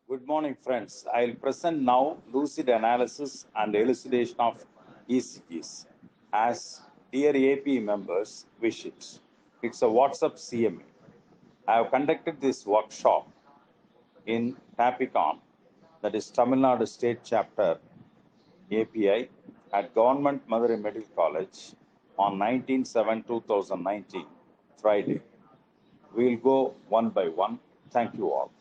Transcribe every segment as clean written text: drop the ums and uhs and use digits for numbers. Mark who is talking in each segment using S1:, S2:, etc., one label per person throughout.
S1: Good morning, friends. I'll present now lucid analysis and elucidation of ECGs as dear AP members wish it. It's a WhatsApp CMA. I have conducted this workshop in TAPICON, that is Tamil Nadu State Chapter API at Government Madurai Medical College on 19/7/2019, Friday. We'll go one by one. Thank you all.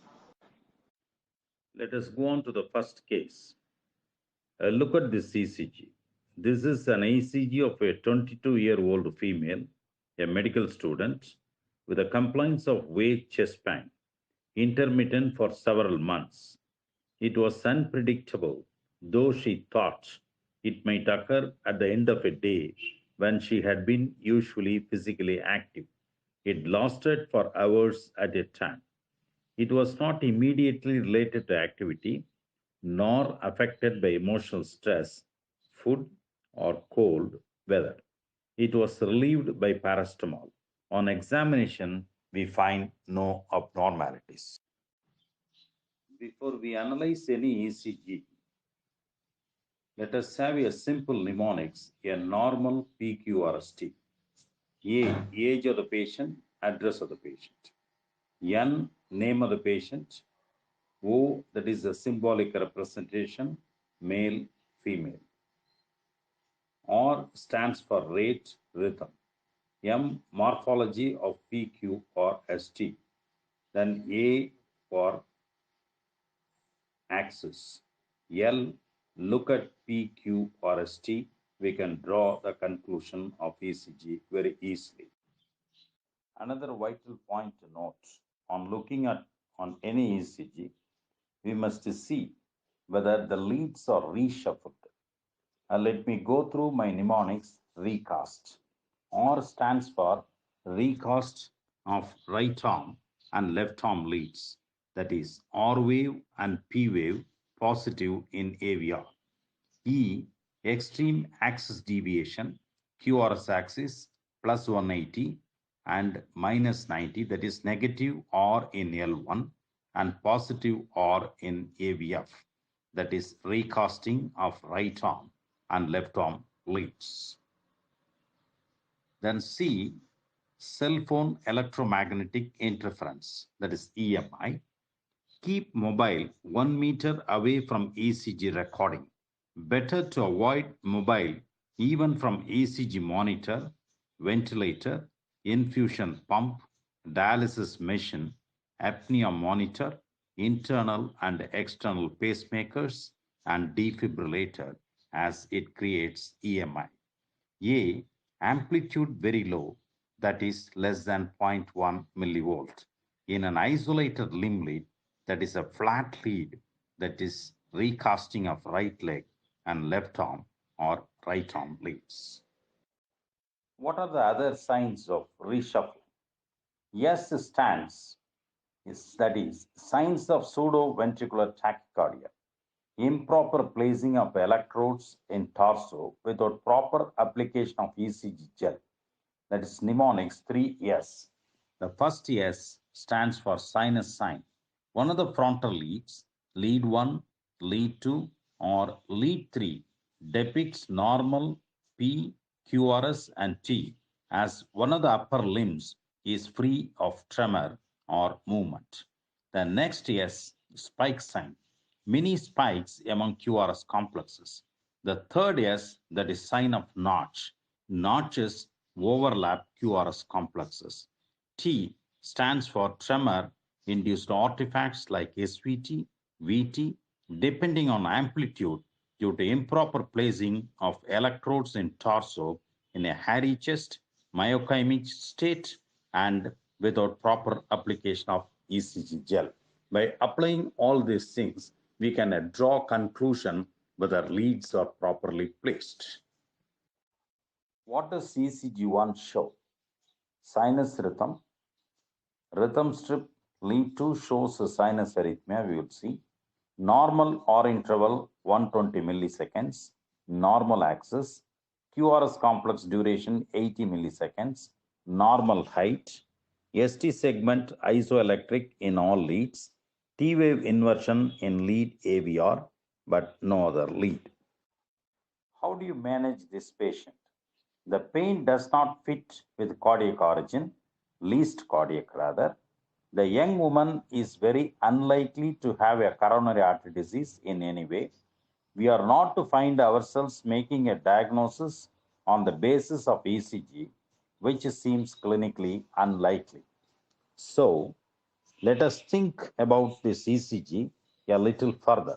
S1: Let us go on to the first case. Look at this ECG. This is an ECG of a 22-year-old female, a medical student, with a complaint of vague chest pain, intermittent for several months. It was unpredictable, though she thought it might occur at the end of a day when she had been usually physically active. It lasted for hours at a time. It was not immediately related to activity, nor affected by emotional stress, food, or cold weather. It was relieved by paracetamol. On examination, we find no abnormalities. Before we analyze any ECG, let us have a simple mnemonics, a normal PQRST. A, age of the patient, address of the patient. N, name of the patient. O, that is a symbolic representation, male, female. R stands for rate, rhythm. M, morphology of PQ or ST. Then A for axis. L, look at PQ or ST. We can draw the conclusion of ECG very easily. Another vital point to note on looking at on any ECG, we must see whether the leads are reshuffled. Let me go through my mnemonics recast. R stands for recast of right arm and left arm leads. That is R wave and P wave positive in AVR. E, extreme axis deviation, QRS axis plus 180 and minus 90, that is negative R in L1 and positive R in AVF, that is recasting of right arm and left arm leads. Then C, cell phone electromagnetic interference, that is EMI. Keep mobile 1 meter away from ECG recording. Better to avoid mobile even from ECG monitor, ventilator, infusion pump, dialysis machine, apnea monitor, internal and external pacemakers, and defibrillator, as it creates EMI. A, amplitude very low, that is less than 0.1 millivolt. In an isolated limb lead, that is a flat lead, that is recasting of right leg and left arm or right arm leads. What are the other signs of reshuffling? S stands, that is signs of pseudoventricular tachycardia, improper placing of electrodes in torso without proper application of ECG gel. That is mnemonics 3S. The first S stands for sinus sign. One of the frontal leads, lead 1, lead 2, or lead 3, depicts normal P, QRS, and T as one of the upper limbs is free of tremor or movement. The next S, spike sign, many spikes among QRS complexes. The third S, that is sign of notch, notches overlap QRS complexes. T stands for tremor induced artifacts like SVT, VT, depending on amplitude due to improper placing of electrodes in torso in a hairy chest, myochymic state, and without proper application of ECG gel. By applying all these things, we can draw conclusion whether leads are properly placed. What does ECG1 show? Sinus rhythm. Rhythm strip lead 2 shows a sinus arrhythmia, we will see. Normal R interval 120 milliseconds. Normal axis. QRS complex duration 80 milliseconds. Normal height. ST segment isoelectric in all leads. T-wave inversion in lead AVR, but no other lead. How do you manage this patient? The pain does not fit with cardiac origin, least cardiac rather. The young woman is very unlikely to have a coronary artery disease in any way. We are not to find ourselves making a diagnosis on the basis of ECG, which seems clinically unlikely. So, let us think about this ECG a little further.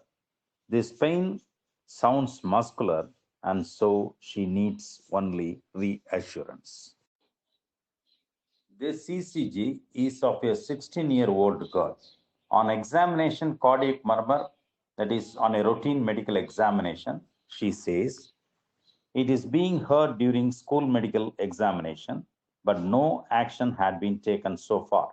S1: This pain sounds muscular, and so she needs only reassurance. This ECG is of a 16-year-old girl. On examination, cardiac murmur, that is, on a routine medical examination, she says, it is being heard during school medical examination, but no action had been taken so far.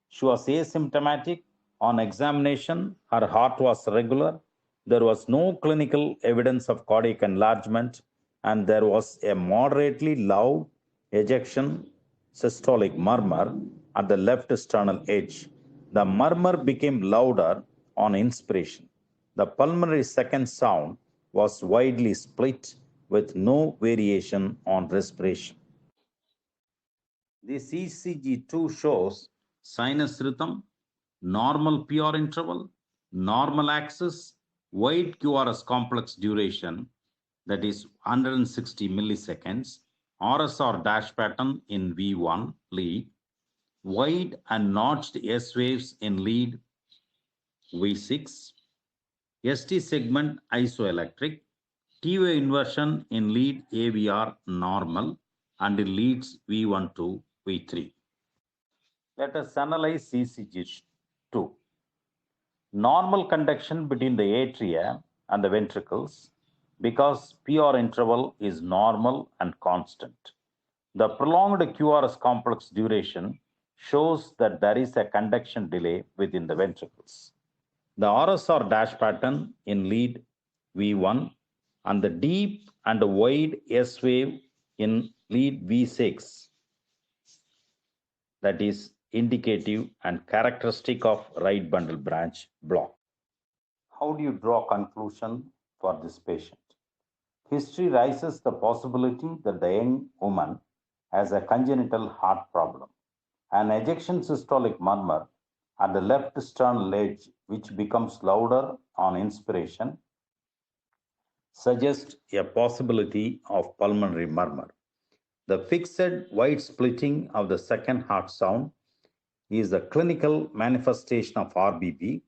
S1: She was asymptomatic. On examination, her heart was regular. There was no clinical evidence of cardiac enlargement, and there was a moderately loud ejection systolic murmur at the left sternal edge. The murmur became louder on inspiration. The pulmonary second sound was widely split with no variation on respiration. This ECG2 shows sinus rhythm, normal PR interval, normal axis, wide QRS complex duration, that is 160 milliseconds, RSR dash pattern in V1 lead, wide and notched S waves in lead V6, ST segment isoelectric, T-wave inversion in lead AVR normal and in leads V1 to V3. Let us analyze ECG2. Normal conduction between the atria and the ventricles because PR interval is normal and constant. The prolonged QRS complex duration shows that there is a conduction delay within the ventricles. The RSR dash pattern in lead V1 and the deep and wide S wave in lead V6, that is indicative and characteristic of right bundle branch block. How do you draw conclusion for this patient? History raises the possibility that the young woman has a congenital heart problem. An ejection systolic murmur at the left sternal edge, which becomes louder on inspiration, suggests a possibility of pulmonary murmur. The fixed wide splitting of the second heart sound is a clinical manifestation of RBB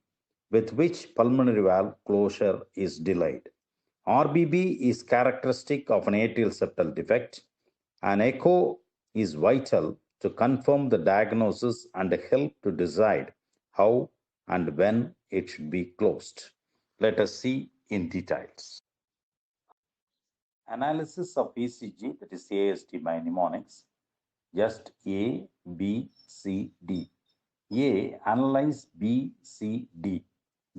S1: with which pulmonary valve closure is delayed. RBB is characteristic of an atrial septal defect. An echo is vital to confirm the diagnosis and help to decide how and when it should be closed. Let us see in details. Analysis of ECG, that is ASD by mnemonics, just A, B, C, D. A, analyze B, C, D.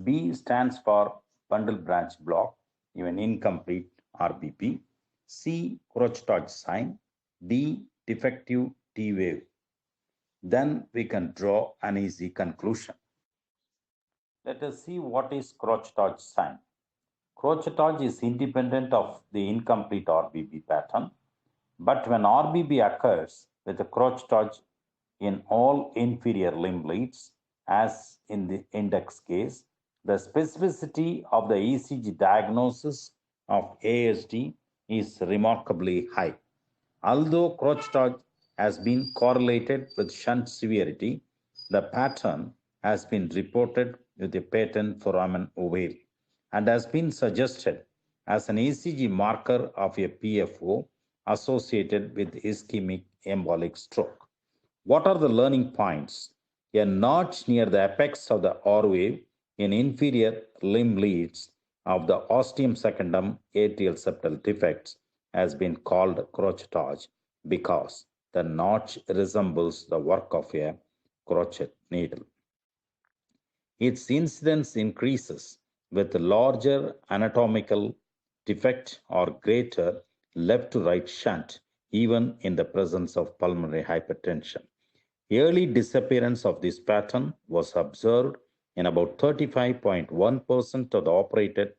S1: B stands for bundle branch block, even incomplete RBP. C, Crotchdodge sign. D, defective T wave. Then we can draw an easy conclusion. Let us see what is Crotchdodge sign. Crotchdodge is independent of the incomplete RBB pattern, but when RBB occurs with a Crotchdodge in all inferior limb leads, as in the index case, the specificity of the ECG diagnosis of ASD is remarkably high. Although Crotchdodge has been correlated with shunt severity, the pattern has been reported with a patent foramen ovale and has been suggested as an ECG marker of a PFO associated with ischemic embolic stroke. What are the learning points? A notch near the apex of the R wave in inferior limb leads of the ostium secundum atrial septal defects has been called crotchdodge because the notch resembles the work of a crochet needle. Its incidence increases with larger anatomical defect or greater left to right shunt, even in the presence of pulmonary hypertension. Early disappearance of this pattern was observed in about 35.1% of the operated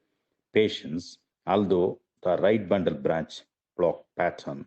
S1: patients, although the right bundle branch block pattern